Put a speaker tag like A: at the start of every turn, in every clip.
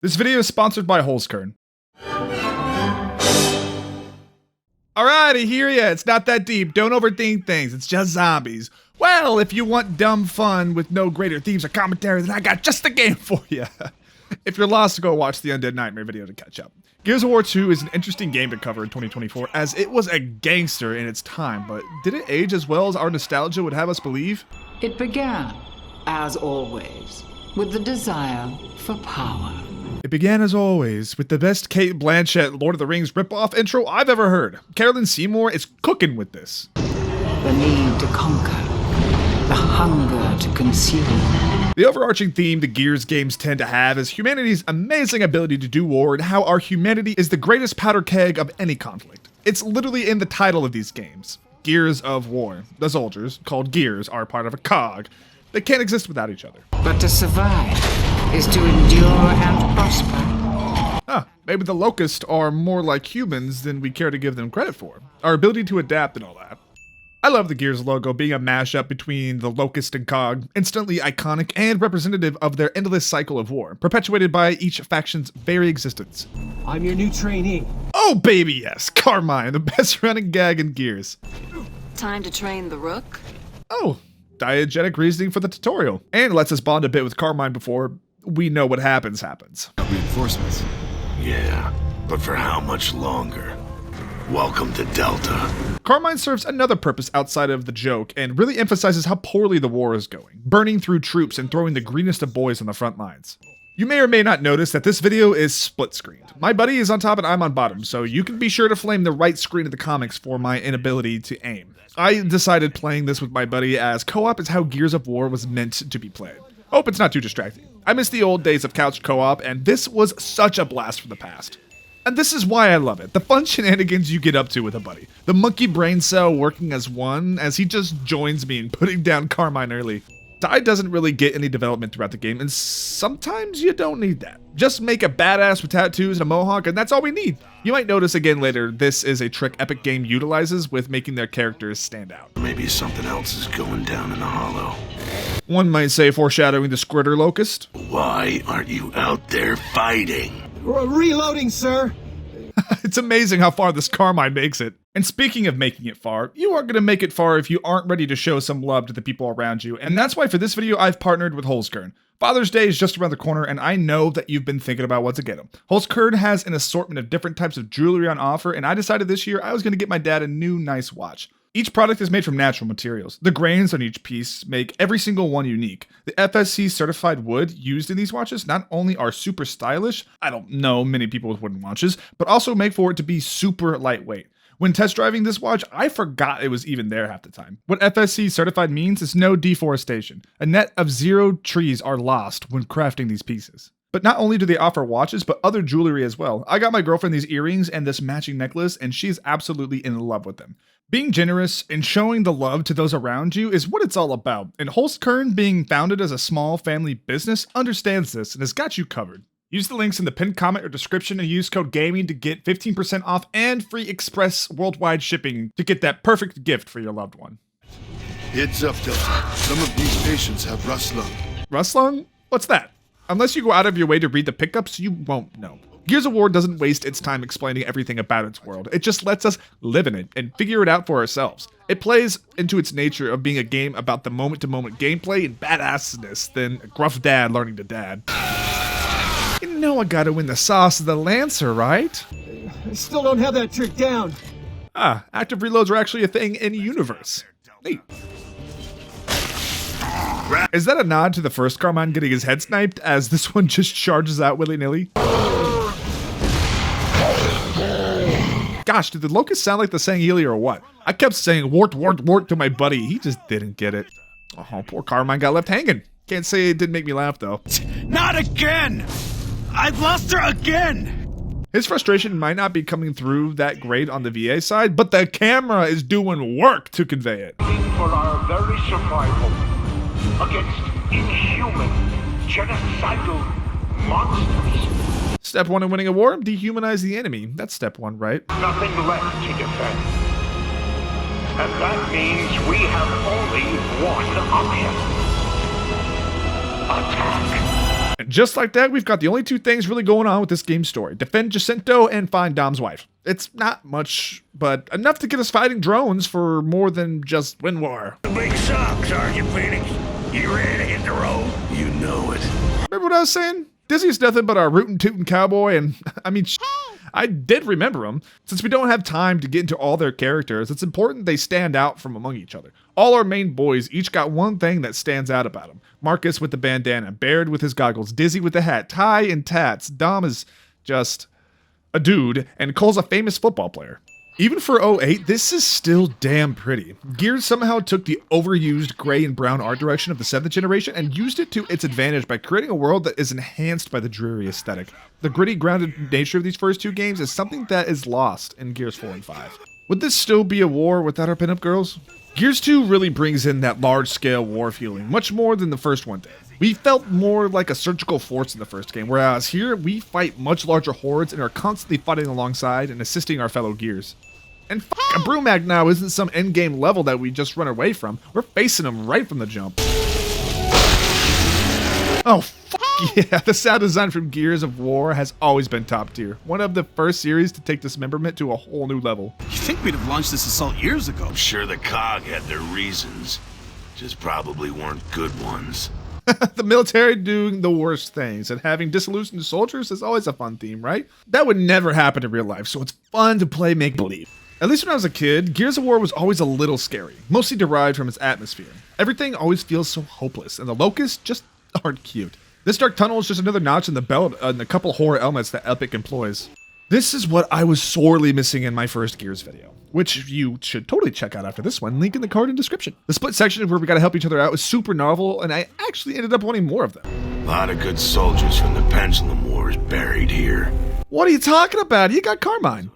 A: This video is sponsored by Holzkern. Alright, I hear ya. It's not that deep. Don't overthink things. It's just zombies. Well, if you want dumb fun with no greater themes or commentary, then I got just the game for you. If you're lost, go watch the Undead Nightmare video to catch up. Gears of War 2 is an interesting game to cover in 2024, as it was a gangster in its time, but did it age as well as our nostalgia would have us believe?
B: It began, as always, with the desire for power.
A: It began as always with the best Kate Blanchett Lord of the Rings ripoff intro I've ever heard. Carolyn Seymour is cooking with this.
B: The need to conquer, the hunger to consume.
A: The overarching theme the Gears games tend to have is humanity's amazing ability to do war and how our humanity is the greatest powder keg of any conflict. It's literally in the title of these games. Gears of War. The soldiers, called Gears, are part of a cog. They can't exist without each other.
B: But to survive is to endure and prosper.
A: Maybe the Locusts are more like humans than we care to give them credit for. Our ability to adapt and all that. I love the Gears logo being a mashup between the Locust and Cog, instantly iconic and representative of their endless cycle of war, perpetuated by each faction's very existence.
C: I'm your new trainee.
A: Oh baby yes, Carmine, the best running gag in Gears.
D: Time to train the rook?
A: Oh, diegetic reasoning for the tutorial. And lets us bond a bit with Carmine before we know what happens.
E: Reinforcements. Yeah, but for how much longer? Welcome to Delta.
A: Carmine serves another purpose outside of the joke and really emphasizes how poorly the war is going, burning through troops and throwing the greenest of boys on the front lines. You may or may not notice that this video is split screened. My buddy is on top and I'm on bottom, so you can be sure to flame the right screen of the comics for my inability to aim. I decided playing this with my buddy as co-op is how Gears of War was meant to be played. Hope it's not too distracting. I miss the old days of couch co-op, and this was such a blast from the past. And this is why I love it. The fun shenanigans you get up to with a buddy. The monkey brain cell working as one as he just joins me in putting down Carmine early. Die doesn't really get any development throughout the game, and sometimes you don't need that. Just make a badass with tattoos and a mohawk, and that's all we need. You might notice again later, this is a trick Epic Game utilizes with making their characters stand out.
E: Maybe something else is going down in the hollow.
A: One might say foreshadowing the Squirter Locust.
E: Why aren't you out there fighting?
C: Reloading, sir.
A: It's amazing how far this Carmine makes it. And speaking of making it far, you aren't going to make it far if you aren't ready to show some love to the people around you, and that's why for this video I've partnered with Holzkern. Father's Day is just around the corner, and I know that you've been thinking about what to get him. Holzkern has an assortment of different types of jewelry on offer, and I decided this year I was going to get my dad a new nice watch. Each product is made from natural materials. The grains on each piece make every single one unique. The FSC certified wood used in these watches not only are super stylish, I don't know many people with wooden watches, but also make for it to be super lightweight. When test driving this watch, I forgot it was even there half the time. What FSC certified means is no deforestation. A net of 0 trees are lost when crafting these pieces. But not only do they offer watches, but other jewelry as well. I got my girlfriend these earrings and this matching necklace, and she's absolutely in love with them. Being generous and showing the love to those around you is what it's all about, and Holzkern, being founded as a small family business, understands this and has got you covered. Use the links in the pinned comment or description and use code GAMING to get 15% off and free express worldwide shipping to get that perfect gift for your loved one.
F: Heads up, Delta. Some of these patients have rust lung.
A: Rust lung? What's that? Unless you go out of your way to read the pickups, you won't know. Gears of War doesn't waste its time explaining everything about its world. It just lets us live in it and figure it out for ourselves. It plays into its nature of being a game about the moment-to-moment gameplay and badassness than a gruff dad learning to dad. You know I gotta win the sauce of the Lancer, right?
C: I still don't have that trick down.
A: Active reloads are actually a thing in universe. Neat. Is that a nod to the first Carmine getting his head sniped as this one just charges out willy-nilly? Gosh, did the Locust sound like the Sangheili or what? I kept saying wart, wart, wart to my buddy. He just didn't get it. Oh, poor Carmine got left hanging. Can't say it didn't make me laugh, though.
G: Not again! I've lost her again!
A: His frustration might not be coming through that great on the VA side, but the camera is doing work to convey it.
H: For our very survival against inhuman, genocidal monsters.
A: Step 1 in winning a war, dehumanize the enemy. That's step 1, right?
H: Nothing left to defend. And that means we have only one option. Attack.
A: Just like that, we've got the only two things really going on with this game's story. Defend Jacinto and find Dom's wife. It's not much, but enough to get us fighting drones for more than just win war.
H: The big suck, Sergeant Phoenix. You ready to hit the road?
E: You know it.
A: Remember what I was saying? Disney's nothing but a rootin' tootin' cowboy, and I mean, I did remember them. Since we don't have time to get into all their characters, it's important they stand out from among each other. All our main boys each got one thing that stands out about them. Marcus with the bandana, Baird with his goggles, Dizzy with the hat, Ty and tats, Dom is just a dude, and Cole's a famous football player. Even for 08, this is still damn pretty. Gears somehow took the overused gray and brown art direction of the 7th generation and used it to its advantage by creating a world that is enhanced by the dreary aesthetic. The gritty, grounded nature of these first two games is something that is lost in Gears 4 and 5. Would this still be a war without our pinup girls? Gears 2 really brings in that large-scale war feeling, much more than the first one did. We felt more like a surgical force in the first game, whereas here we fight much larger hordes and are constantly fighting alongside and assisting our fellow Gears. And a Brumag now isn't some endgame level that we just run away from. We're facing them right from the jump. Oh, yeah, the sound design from Gears of War has always been top tier. One of the first series to take dismemberment to a whole new level.
G: You think we'd have launched this assault years ago?
E: I'm sure the COG had their reasons. Just probably weren't good ones.
A: The military doing the worst things, and having disillusioned soldiers is always a fun theme, right? That would never happen in real life, so it's fun to play make-believe. At least when I was a kid, Gears of War was always a little scary, mostly derived from its atmosphere. Everything always feels so hopeless, and the locusts just aren't cute. This dark tunnel is just another notch in the belt and a couple horror elements that Epic employs. This is what I was sorely missing in my first Gears video, which you should totally check out after this one, link in the card and description. The split section where we gotta help each other out was super novel, and I actually ended up wanting more of them.
E: A lot of good soldiers from the Pendulum Wars buried here.
A: What are you talking about? You got Carmine.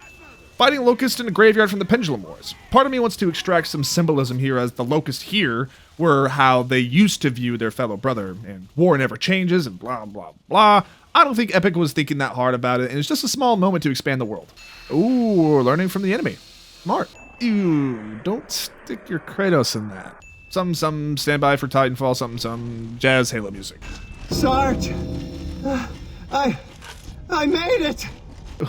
A: Fighting Locust in a graveyard from the Pendulum Wars. Part of me wants to extract some symbolism here, as the Locust here were how they used to view their fellow brother, and war never changes, and blah, blah, blah. I don't think Epic was thinking that hard about it, and it's just a small moment to expand the world. Ooh, learning from the enemy. Smart. Ew, don't stick your Kratos in that. Some standby for Titanfall, some jazz Halo music.
C: Sarge, I made it!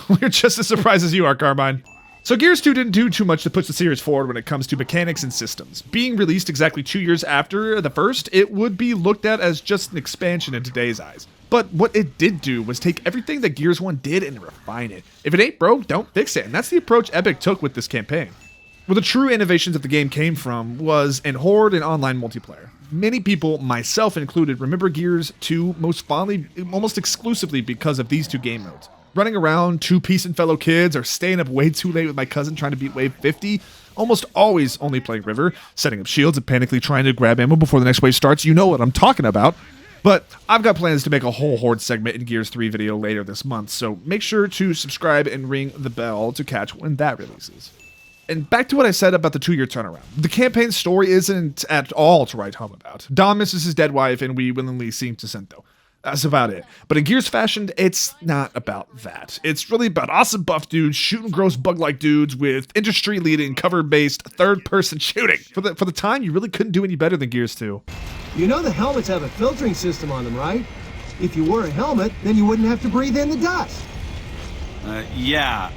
A: We're just as surprised as you are, Carmine. So Gears 2 didn't do too much to push the series forward when it comes to mechanics and systems. Being released exactly 2 years after the first, it would be looked at as just an expansion in today's eyes. But what it did do was take everything that Gears 1 did and refine it. If it ain't broke, don't fix it, and that's the approach Epic took with this campaign. Where the true innovations that the game came from was in Horde and online multiplayer. Many people, myself included, remember Gears 2 most fondly, almost exclusively because of these two game modes. Running around, two-piecing fellow kids, or staying up way too late with my cousin trying to beat wave 50. Almost always only playing River, setting up shields and panically trying to grab ammo before the next wave starts. You know what I'm talking about. But I've got plans to make a whole Horde segment in Gears 3 video later this month, so make sure to subscribe and ring the bell to catch when that releases. And back to what I said about the 2-year turnaround. The campaign story isn't at all to write home about. Dom misses his dead wife, and we willingly see Jacinto. That's about it. But in Gears fashion, it's not about that. It's really about awesome buff dudes shooting gross bug-like dudes with industry-leading cover-based third-person shooting. For the time, you really couldn't do any better than Gears 2.
C: You know the helmets have a filtering system on them, right? If you wore a helmet, then you wouldn't have to breathe in the dust.
G: Yeah.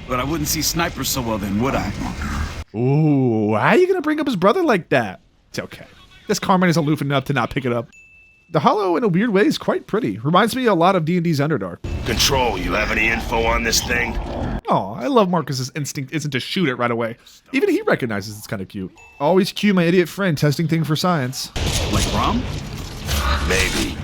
G: But I wouldn't see snipers so well then, would I?
A: Ooh, how are you gonna bring up his brother like that? It's okay. This Carmine is aloof enough to not pick it up. The holo, in a weird way, is quite pretty. Reminds me a lot of D&D's Underdark.
E: Control, you have any info on this thing?
A: Oh, I love Marcus's instinct isn't to shoot it right away. Even he recognizes it's kind of cute. Always cue my idiot friend testing things for science.
G: Like Rom?
E: Maybe.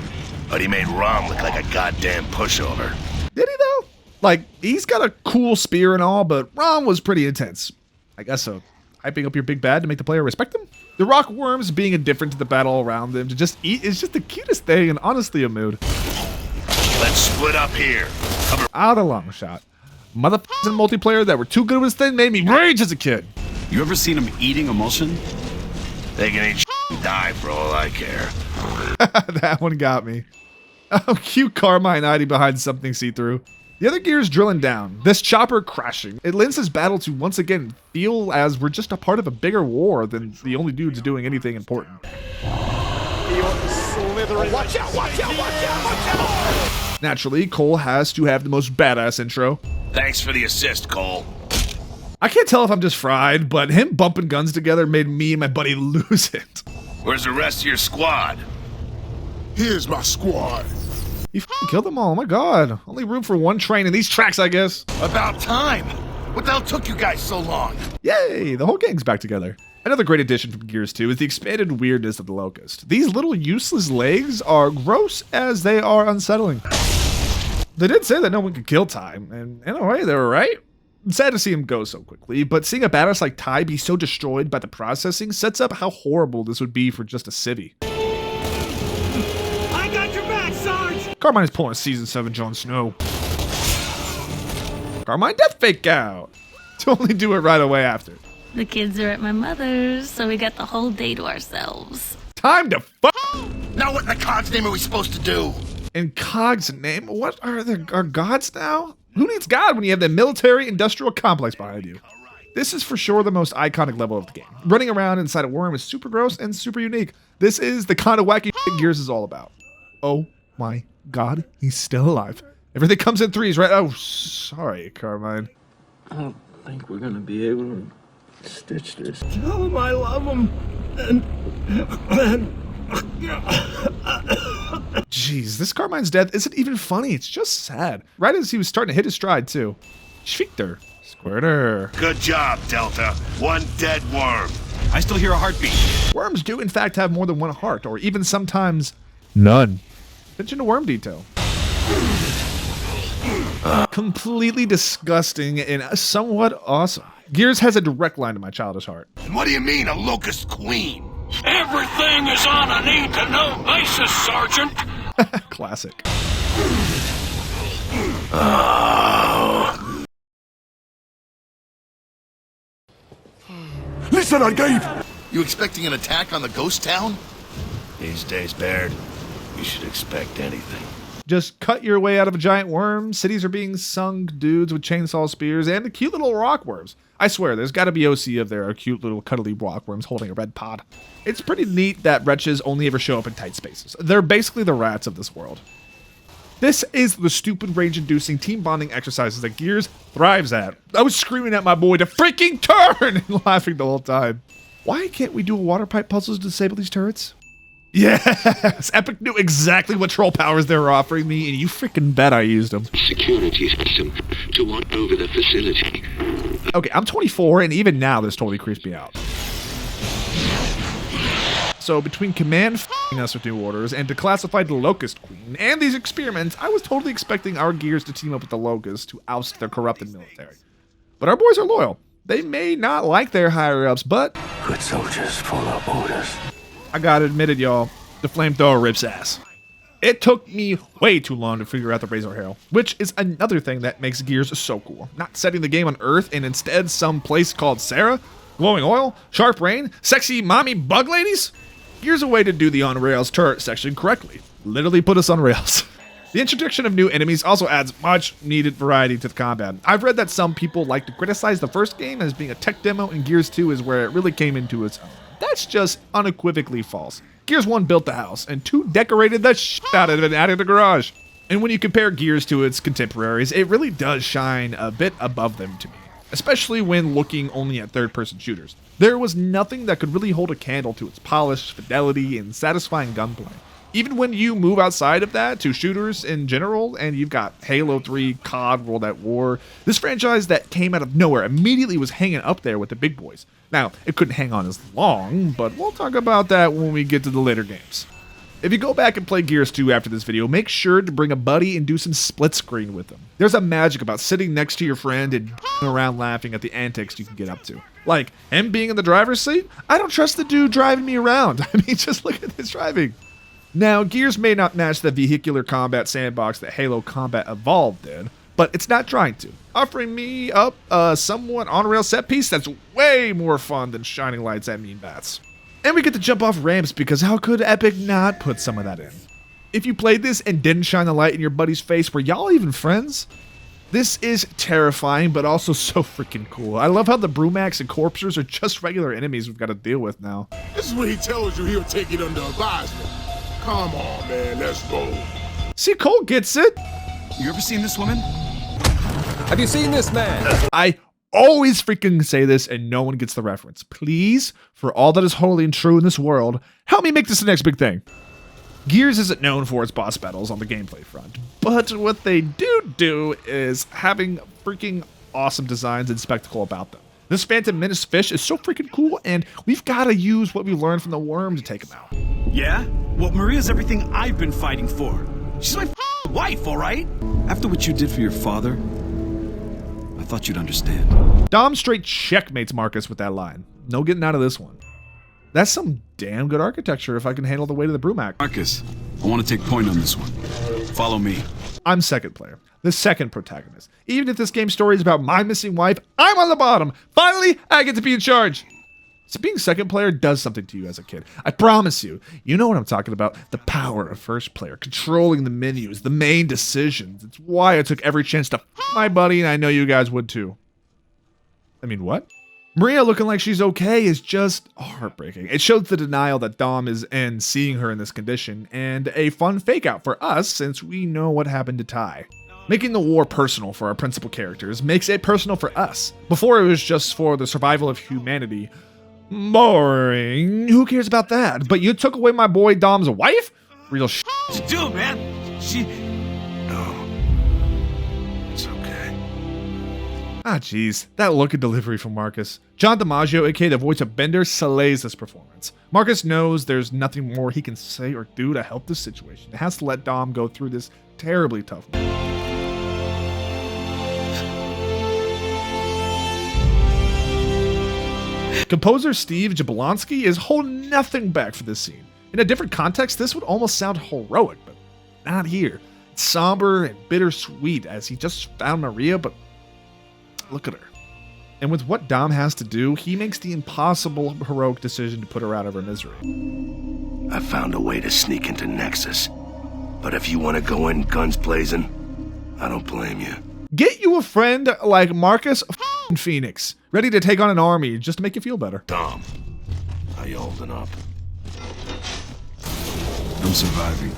E: But he made Rom look like a goddamn pushover.
A: Did he, though? Like, he's got a cool spear and all, but Rom was pretty intense. I guess so. Hyping up your big bad to make the player respect him? The rock worms being indifferent to the battle around them to just eat is just the cutest thing and honestly a mood.
E: Let's split up here.
A: Out a long shot. Motherfuckers in multiplayer that were too good with this thing made me rage as a kid.
G: You ever seen him eating emulsion?
E: They can eat and die for all I care.
A: That one got me. Oh, cute Carmine hiding behind something see-through. The other Gears drilling down, this chopper crashing. It lends this battle to once again feel as we're just a part of a bigger war than the only dudes doing anything important.
I: Io sono
F: Watch out, watch out, watch out, watch out!
A: Naturally, Cole has to have the most badass intro.
E: Thanks for the assist, Cole.
A: I can't tell if I'm just fried, but him bumping guns together made me and my buddy lose it.
E: Where's the rest of your squad?
F: Here's my squad.
A: You f***ing killed them all, oh my god. Only room for one train in these tracks, I guess.
E: About time. What the hell took you guys so long?
A: Yay, the whole gang's back together. Another great addition from Gears 2 is the expanded weirdness of the Locust. These little useless legs are gross as they are unsettling. They did say that no one could kill Ty, and in a way they were right. It's sad to see him go so quickly, but seeing a badass like Ty be so destroyed by the processing sets up how horrible this would be for just a city.
G: I got your back, Sarge!
A: Carmine is pulling a Season 7 Jon Snow. Carmine death fake out! To only do it right away after.
I: The kids are at my mother's, so we got the whole day to ourselves.
A: Time to fuck!
E: Now what in the Cog's name are we supposed to do?
A: In Cog's name? What are gods now? Who needs God when you have the military-industrial complex behind you? This is for sure the most iconic level of the game. Running around inside a worm is super gross and super unique. This is the kind of wacky shit Gears is all about. Oh my god, he's still alive. Everything comes in threes, right? Oh, sorry, Carmine.
J: I don't think we're gonna be able to stitch this.
C: Tell him I love him.
A: Jeez, this Carmine's death isn't even funny. It's just sad. Right as he was starting to hit his stride, too. Schwichter. Squirter.
E: Good job, Delta. One dead worm.
G: I still hear a heartbeat.
A: Worms do, in fact, have more than one heart, or even sometimes none. Attention to worm detail. Completely disgusting and somewhat awesome. Gears has a direct line to my childish heart.
E: And what do you mean, a locust queen?
H: Everything is on a need-to-know basis, Sergeant.
A: Classic.
F: Listen, I gave.
E: You expecting an attack on the ghost town? These days, Baird, you should expect anything.
A: Just cut your way out of a giant worm. Cities are being sunk, dudes with chainsaw spears, and the cute little rock worms. I swear, there's got to be OC of there, cute little cuddly rock worms holding a red pod. It's pretty neat that wretches only ever show up in tight spaces. They're basically the rats of this world. This is the stupid rage-inducing team bonding exercises that Gears thrives at. I was screaming at my boy to freaking turn and laughing the whole time. Why can't we do water pipe puzzles to disable these turrets? Yes! Epic knew exactly what troll powers they were offering me, and you freaking bet I used them.
K: Security system to watch over the facility.
A: Okay, I'm 24, and even now this totally creeps me out. So between Command f***ing us with new orders and Declassified the Locust Queen and these experiments, I was totally expecting our Gears to team up with the Locust to oust their corrupted military. But our boys are loyal. They may not like their higher-ups, but
K: Good soldiers follow orders.
A: I gotta admit it, y'all, the flamethrower rips ass. It took me way too long to figure out the Razor Harrow, which is another thing that makes Gears so cool. Not setting the game on Earth and instead some place called Sarah, glowing oil, sharp rain, sexy mommy bug ladies. Here's a way to do the on-rails turret section correctly. Literally put us on rails. The introduction of new enemies also adds much needed variety to the combat. I've read that some people like to criticize the first game as being a tech demo, and Gears 2 is where it really came into its own. That's just unequivocally false. Gears 1 built the house, and 2 decorated the shit out of it and added the garage. And when you compare Gears to its contemporaries, it really does shine a bit above them to me, especially when looking only at third-person shooters. There was nothing that could really hold a candle to its polish, fidelity, and satisfying gunplay. Even when you move outside of that to shooters in general, and you've got Halo 3, COD, World at War, this franchise that came out of nowhere immediately was hanging up there with the big boys. Now, it couldn't hang on as long, but we'll talk about that when we get to the later games. If you go back and play Gears 2 after this video, make sure to bring a buddy and do some split screen with them. There's a magic about sitting next to your friend and around laughing at the antics you can get up to. Like, him being in the driver's seat? I don't trust the dude driving me around. I mean, just look at his driving. Now, Gears may not match the vehicular combat sandbox that Halo Combat Evolved in, but it's not trying to, offering me up a somewhat on-rail set piece that's way more fun than shining lights at mean bats. And we get to jump off ramps because how could Epic not put some of that in? If you played this and didn't shine a light in your buddy's face, were y'all even friends? This is terrifying, but also so freaking cool. I love how the Brumacs and Corpsers are just regular enemies we've got to deal with now.
F: This is what he tells you he'll take it under advisement.
E: Come on, man, let's go.
A: See, Cole gets it.
G: You ever seen this woman?
L: Have you seen this man?
A: I always freaking say this and no one gets the reference. Please, for all that is holy and true in this world, help me make this the next big thing. Gears isn't known for its boss battles on the gameplay front, but what they do is having freaking awesome designs and spectacle about them. This Phantom Menace fish is so freaking cool, and we've got to use what we learned from the worm to take him out.
G: Yeah? Well, Maria's everything I've been fighting for. She's my wife, all right? After what you did for your father, I thought you'd understand.
A: Dom straight checkmates Marcus with that line. No getting out of this one. That's some damn good architecture if I can handle the weight of the Brumac.
G: Marcus, I want to take point on this one. Follow me.
A: I'm second player, the second protagonist. Even if this game's story is about my missing wife, I'm on the bottom. Finally, I get to be in charge. So being second player does something to you as a kid. I promise you. You know what I'm talking about. The power of first player, controlling the menus, the main decisions. It's why I took every chance to f my buddy, and I know you guys would too. I mean, what? Maria looking like she's okay is just heartbreaking. It shows the denial that Dom is in seeing her in this condition, and a fun fake out for us since we know what happened to Ty. Making the war personal for our principal characters makes it personal for us. Before it was just for the survival of humanity. Boring. Who cares about that? But you took away my boy Dom's wife? Real shit.
G: What'd you do, man? She...
E: No. It's okay.
A: Ah, jeez. That look and delivery from Marcus. John DiMaggio, aka the voice of Bender, slays this performance. Marcus knows there's nothing more he can say or do to help this situation. He has to let Dom go through this terribly tough moment. Composer Steve Jablonski is holding nothing back for this scene. In a different context, this would almost sound heroic, but not here. It's somber and bittersweet as he just found Maria, but look at her. And with what Dom has to do, he makes the impossible heroic decision to put her out of her misery.
E: I found a way to sneak into Nexus, but if you want to go in guns blazing, I don't blame you.
A: Get you a friend like Marcus Phoenix, ready to take on an army just to make you feel better.
E: Dom, how you holding up?
G: I'm surviving.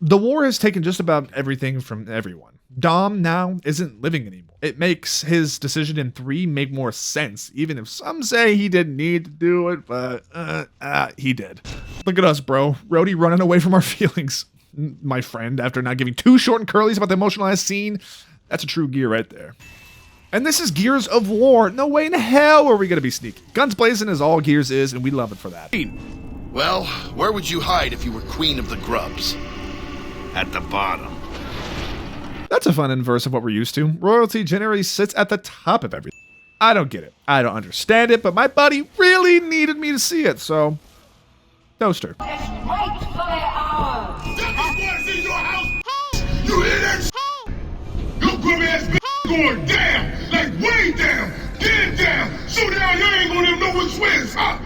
A: The war has taken just about everything from everyone. Dom now isn't living anymore. It makes his decision in 3 make more sense, even if some say he didn't need to do it, but he did. Look at us, bro. Rhodey running away from our feelings. My friend, after not giving 2 short and curlies about the emotionalized scene. That's a true gear right there. And this is Gears of War. No way in hell are we going to be sneaky. Guns blazing is all Gears is, and we love it for that.
F: Well, where would you hide if you were queen of the grubs?
E: At the bottom.
A: That's a fun inverse of what we're used to. Royalty generally sits at the top of everything. I don't get it. I don't understand it, but my buddy really needed me to see it, so... Toaster.
F: You hear that? Your grubby ass bitch going down, like way down, dead down, so down you ain't gonna even know which way is up.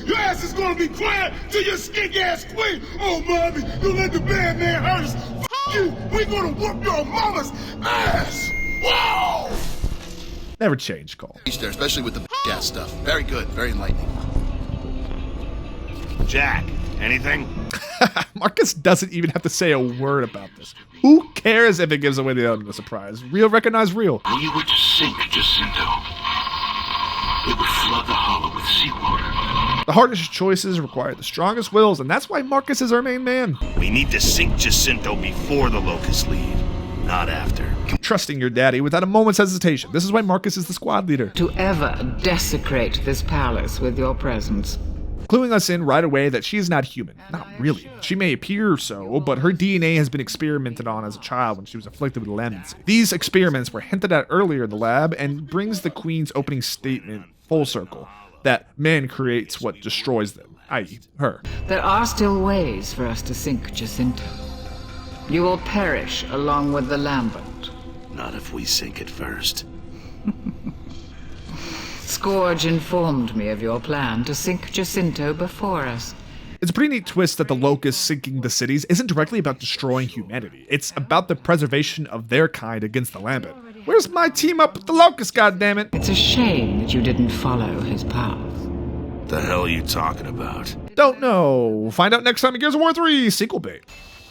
F: Your ass is gonna be quiet till your skink ass queen. Oh, mommy, you let the bad man hurt us. F you, we gonna whoop your mama's ass. Whoa!
A: Never change, Cole.
F: There, especially with the ass stuff. Very good, very enlightening.
E: Jack, anything?
A: Marcus doesn't even have to say a word about this. Who cares if it gives away the element of surprise? Real recognize real.
K: We were to sink Jacinto. We would flood the hollow with seawater.
A: The hardest choices require the strongest wills, and that's why Marcus is our main man.
E: We need to sink Jacinto before the Locusts leave, not after.
A: Trusting your daddy without a moment's hesitation. This is why Marcus is the squad leader.
B: To ever desecrate this palace with your presence.
A: Cluing us in right away that she is not human. Not really. She may appear so, but her DNA has been experimented on as a child when she was afflicted with lemency. These experiments were hinted at earlier in the lab and brings the Queen's opening statement full circle. That man creates what destroys them, i.e. her.
B: There are still ways for us to sink Jacinto. You will perish along with the Lambent.
E: Not if we sink it first.
B: Scourge informed me of your plan to sink Jacinto before us.
A: It's a pretty neat twist that the Locusts sinking the cities isn't directly about destroying humanity. It's about the preservation of their kind against the Lambent. Where's my team up with the Locusts, goddammit?
B: It's a shame that you didn't follow his path.
E: The hell are you talking about?
A: Don't know. Find out next time in Gears of War 3 sequel bait.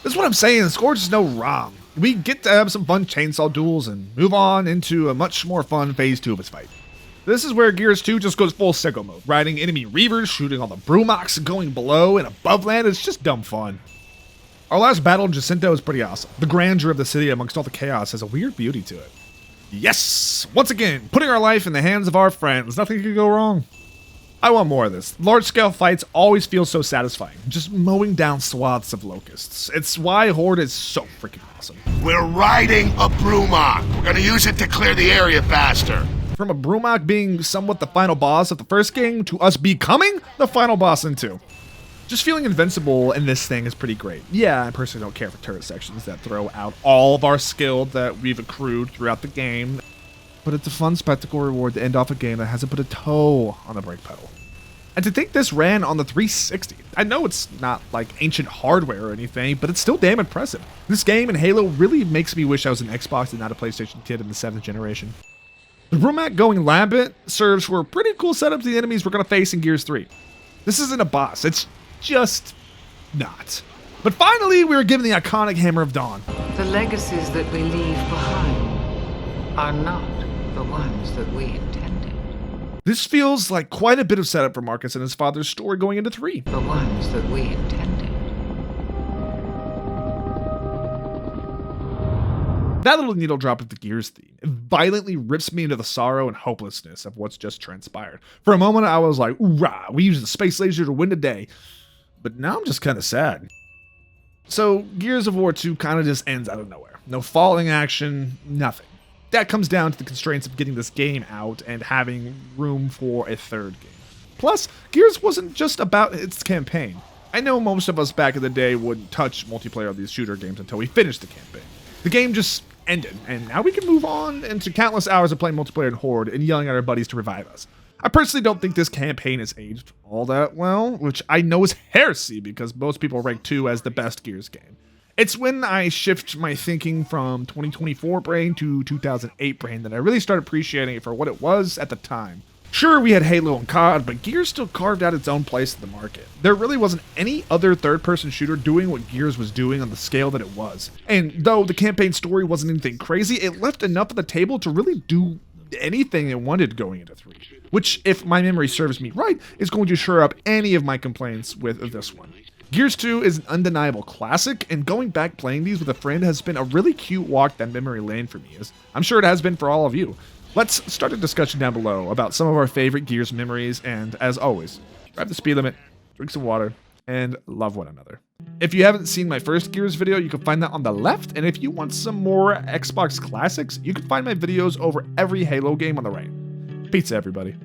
A: This is what I'm saying, the score is no wrong. We get to have some fun chainsaw duels and move on into a much more fun phase 2 of its fight. This is where Gears 2 just goes full sicko mode, riding enemy reavers, shooting all the brumocks, going below and above land. It's just dumb fun. Our last battle in Jacinto is pretty awesome. The grandeur of the city amongst all the chaos has a weird beauty to it. Yes! Once again, putting our life in the hands of our friends. Nothing could go wrong. I want more of this. Large-scale fights always feel so satisfying, just mowing down swaths of locusts. It's why Horde is so freaking awesome.
E: We're riding a Brumock. We're gonna use it to clear the area faster.
A: From a Brumock being somewhat the final boss of the first game to us becoming the final boss in 2. Just feeling invincible in this thing is pretty great. Yeah, I personally don't care for turret sections that throw out all of our skill that we've accrued throughout the game. But it's a fun spectacle reward to end off a game that hasn't put a toe on the brake pedal. And to think this ran on the 360, I know it's not like ancient hardware or anything, but it's still damn impressive. This game and Halo really makes me wish I was an Xbox and not a PlayStation kid in the 7th generation. The Brumac going lambent serves for a pretty cool setup to the enemies we're going to face in Gears 3. This isn't a boss, it's just not. But finally, we were given the iconic Hammer of Dawn.
B: The legacies that we leave behind are not the ones that we intended.
A: This feels like quite a bit of setup for Marcus and his father's story going into 3.
B: The ones that we intended.
A: That little needle drop of the Gears theme, it violently rips me into the sorrow and hopelessness of what's just transpired. For a moment, I was like, "Oorah, we used the space laser to win the day." But now I'm just kind of sad. So, Gears of War 2 kind of just ends out of nowhere. No falling action, nothing. That comes down to the constraints of getting this game out and having room for a third game. Plus, Gears wasn't just about its campaign. I know most of us back in the day wouldn't touch multiplayer of these shooter games until we finished the campaign. The game just ended, and now we can move on into countless hours of playing multiplayer in Horde and yelling at our buddies to revive us. I personally don't think this campaign has aged all that well, which I know is heresy because most people rank 2 as the best Gears game. It's when I shift my thinking from 2024 brain to 2008 brain that I really start appreciating it for what it was at the time. Sure, we had Halo and COD, but Gears still carved out its own place in the market. There really wasn't any other third-person shooter doing what Gears was doing on the scale that it was. And though the campaign story wasn't anything crazy, it left enough on the table to really do anything it wanted going into 3. Which, if my memory serves me right, is going to shore up any of my complaints with this one. Gears 2 is an undeniable classic, and going back playing these with a friend has been a really cute walk down memory lane for me, as I'm sure it has been for all of you. Let's start a discussion down below about some of our favorite Gears memories, and as always, drive the speed limit, drink some water, and love one another. If you haven't seen my first Gears video, you can find that on the left, and if you want some more Xbox classics, you can find my videos over every Halo game on the right. Pizza, everybody.